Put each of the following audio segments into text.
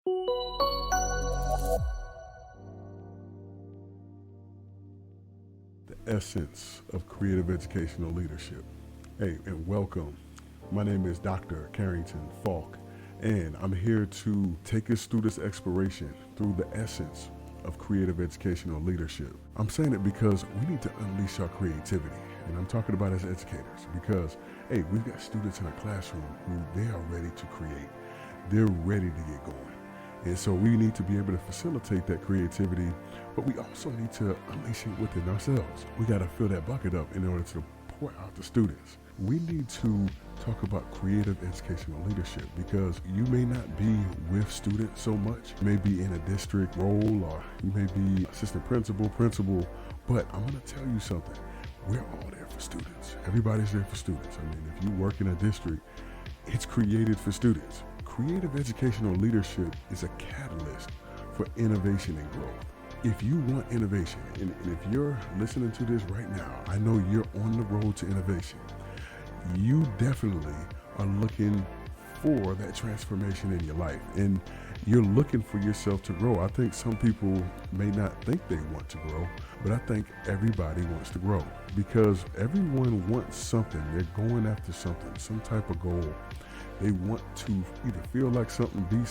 The essence of creative educational leadership. Hey, and welcome. My name is Dr. Carrington Falk, and I'm here to take a student's exploration through the essence of creative educational leadership. I'm saying it because we need to unleash our creativity, and I'm talking about as educators because, hey, we've got students in a classroom who they are ready to create. They're ready to get going. And so we need to be able to facilitate that creativity, but we also need to unleash it within ourselves. We got to fill that bucket up in order to pour out to students. We need to talk about creative educational leadership because you may not be with students so much. You may be in a district role or you may be assistant principal, but I'm going to tell you something. We're all there for students. Everybody's there for students. I mean, if you work in a district, it's created for students. Creative educational leadership is a catalyst for innovation and growth. If you want innovation, and if you're listening to this right now, I know you're on the road to innovation. You definitely are looking for that transformation in your life, and you're looking for yourself to grow. I think some people may not think they want to grow, but I think everybody wants to grow because everyone wants something. They're going after something, some type of goal. They want to either feel like something, be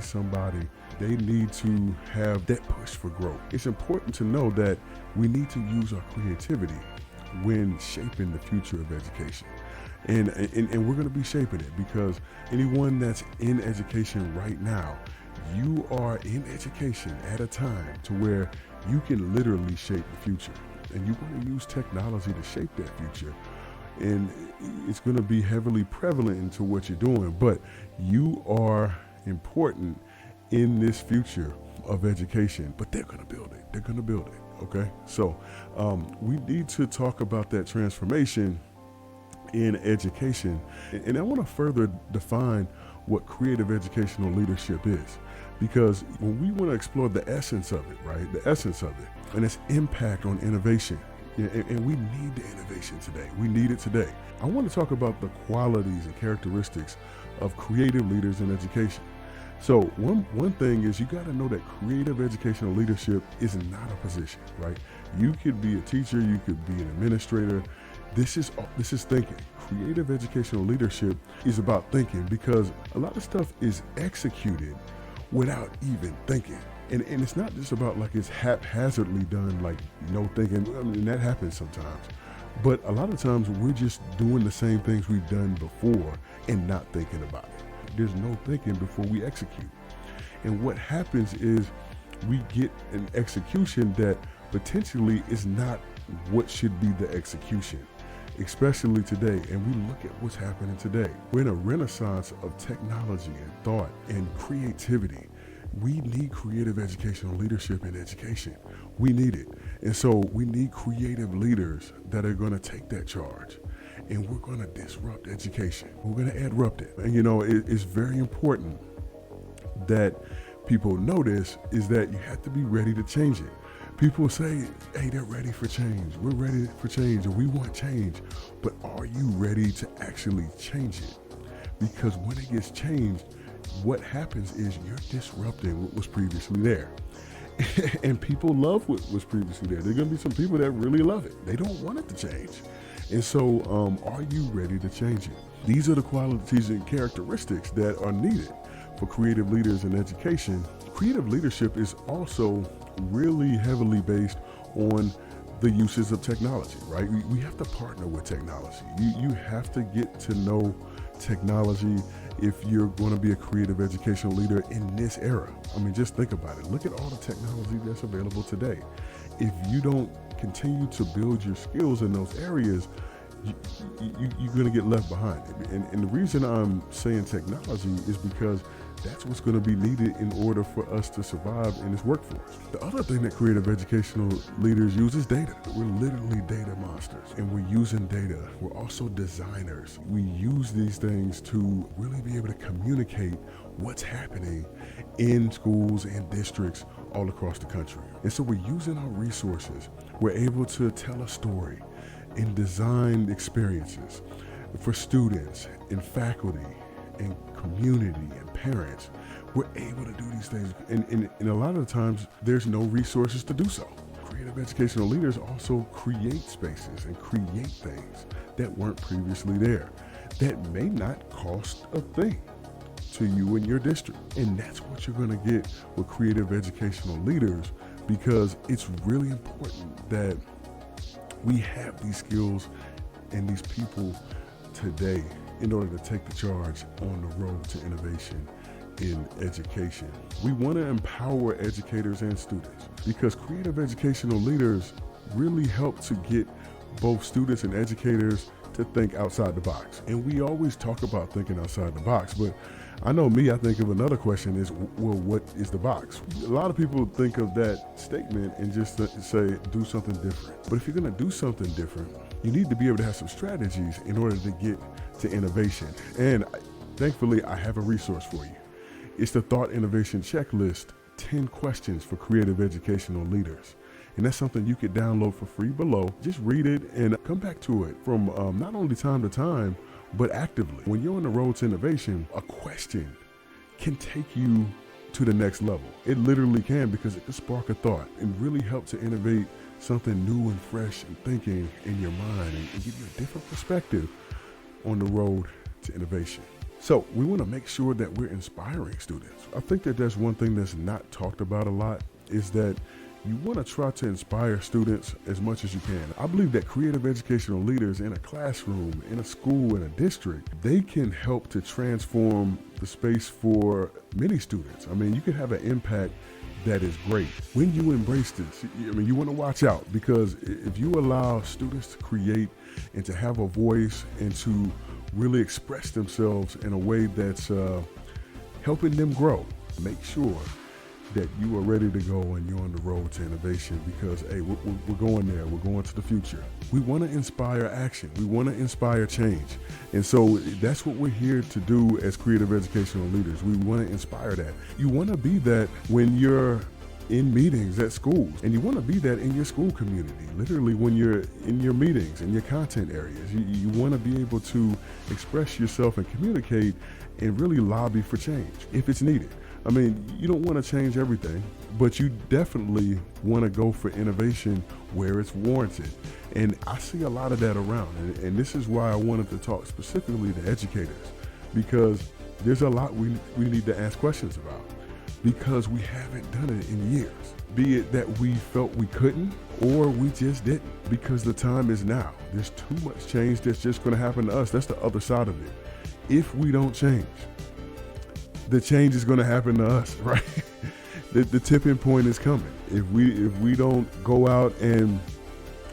somebody. They need to have that push for growth. It's important to know that we need to use our creativity when shaping the future of education. And we're going to be shaping it because anyone that's in education right now, you are in education at a time to where you can literally shape the future. And you want to use technology to shape that future. And it's going to be heavily prevalent into what you're doing, but you are important in this future of education, but they're going to build it. Okay. So we need to talk about that transformation in education. And I want to further define what creative educational leadership is, because when we want to explore the essence of it, right? The essence of it and its impact on innovation. And we need the innovation today. We need it today. I want to talk about the qualities and characteristics of creative leaders in education. So one thing is you got to know that creative educational leadership is not a position, right? You could be a teacher, you could be an administrator. This is thinking. Creative educational leadership is about thinking because a lot of stuff is executed without even thinking. And it's not just about like it's haphazardly done, like no thinking. I mean, that happens sometimes. But a lot of times we're just doing the same things we've done before and not thinking about it. There's no thinking before we execute. And what happens is we get an execution that potentially is not what should be the execution, especially today. And we look at what's happening today. We're in a renaissance of technology and thought and creativity. We need creative educational leadership in education. We need it. And so we need creative leaders that are going to take that charge. And we're going to disrupt education. We're going to disrupt it. And it's very important that people know this, is that you have to be ready to change it. People say, hey, they're ready for change. We're ready for change, or we want change. But are you ready to actually change it? Because when it gets changed, what happens is you're disrupting what was previously there. And people love what was previously there. There are going to be some people that really love it. They don't want it to change. And so are you ready to change it? These are the qualities and characteristics that are needed for creative leaders in education. Creative leadership is also really heavily based on the uses of technology, right? We have to partner with technology. You have to get to know technology if you're going to be a creative educational leader in this era. I mean, just think about it. Look at all the technology that's available today. If you don't continue to build your skills in those areas, you're going to get left behind. And the reason I'm saying technology is because that's what's going to be needed in order for us to survive in this workforce. The other thing that creative educational leaders use is data. We're literally data monsters, and we're using data. We're also designers. We use these things to really be able to communicate what's happening in schools and districts all across the country. And so we're using our resources. We're able to tell a story and design experiences for students and faculty and community and parents, we're able to do these things. And a lot of the times, there's no resources to do so. Creative educational leaders also create spaces and create things that weren't previously there that may not cost a thing to you in your district. And that's what you're going to get with creative educational leaders, because it's really important that we have these skills and these people today in order to take the charge on the road to innovation in education. We want to empower educators and students, because creative educational leaders really help to get both students and educators to think outside the box. And we always talk about thinking outside the box, but I know me, I think of another question is, well, what is the box? A lot of people think of that statement and just say, do something different. But if you're going to do something different, you need to be able to have some strategies in order to get to innovation. And thankfully, I have a resource for you. It's the Thought Innovation Checklist, 10 questions for creative educational leaders. And that's something you could download for free below. Just read it and come back to it from not only time to time, but actively. When you're on the road to innovation, a question can take you to the next level. It literally can, because it can spark a thought and really help to innovate something new and fresh and thinking in your mind and give you a different perspective on the road to innovation. So we want to make sure that we're inspiring students. I think that that's one thing that's not talked about a lot, is that you want to try to inspire students as much as you can. I believe that creative educational leaders in a classroom, in a school, in a district, they can help to transform the space for many students. I mean, you can have an impact that is great. When you embrace this, I mean, you want to watch out, because if you allow students to create and to have a voice and to really express themselves in a way that's helping them grow, make sure that you are ready to go and you're on the road to innovation, because, hey, we're going there. We're going to the future. We want to inspire action. We want to inspire change. And so that's what we're here to do as creative educational leaders. We want to inspire that. You want to be that when you're in meetings at schools, and you want to be that in your school community. Literally, when you're in your meetings, in your content areas, you want to be able to express yourself and communicate and really lobby for change if it's needed. I mean, you don't want to change everything, but you definitely want to go for innovation where it's warranted. And I see a lot of that around. And this is why I wanted to talk specifically to educators, because there's a lot we need to ask questions about, because we haven't done it in years. Be it that we felt we couldn't, or we just didn't, because the time is now. There's too much change that's just going to happen to us. That's the other side of it. If we don't change, the change is going to happen to us, right? The tipping point is coming. If we don't go out and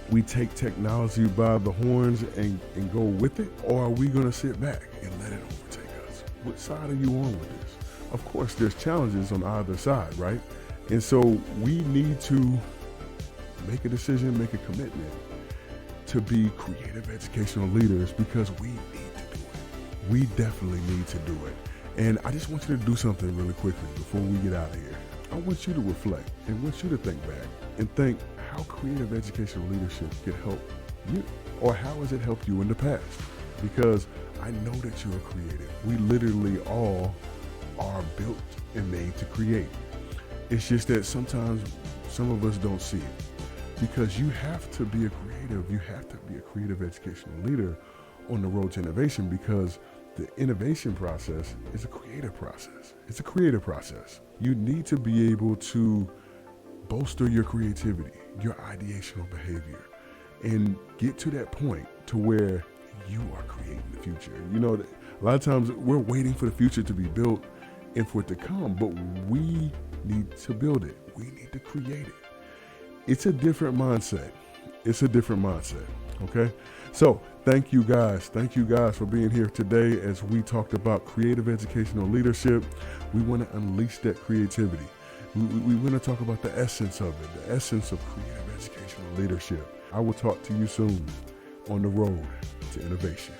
we take technology by the horns and go with it, or are we going to sit back and let it overtake us? What side are you on with this? Of course, there's challenges on either side, right? And so we need to make a decision, make a commitment to be creative educational leaders, because we need to do it. We definitely need to do it. And I just want you to do something really quickly before we get out of here. I want you to reflect and want you to think back and think how creative educational leadership could help you, or how has it helped you in the past? Because I know that you're creative. We literally all are built and made to create. It's just that sometimes some of us don't see it, because you have to be a creative. You have to be a creative educational leader on the road to innovation, because the innovation process is a creative process. It's a creative process. You need to be able to bolster your creativity, your ideational behavior, and get to that point to where you are creating the future. You know, a lot of times we're waiting for the future to be built and for it to come, but we need to build it. We need to create it. It's a different mindset. It's a different mindset, okay? So thank you guys. Thank you guys for being here today as we talked about creative educational leadership. We want to unleash that creativity. We want to talk about the essence of it, the essence of creative educational leadership. I will talk to you soon on the road to innovation.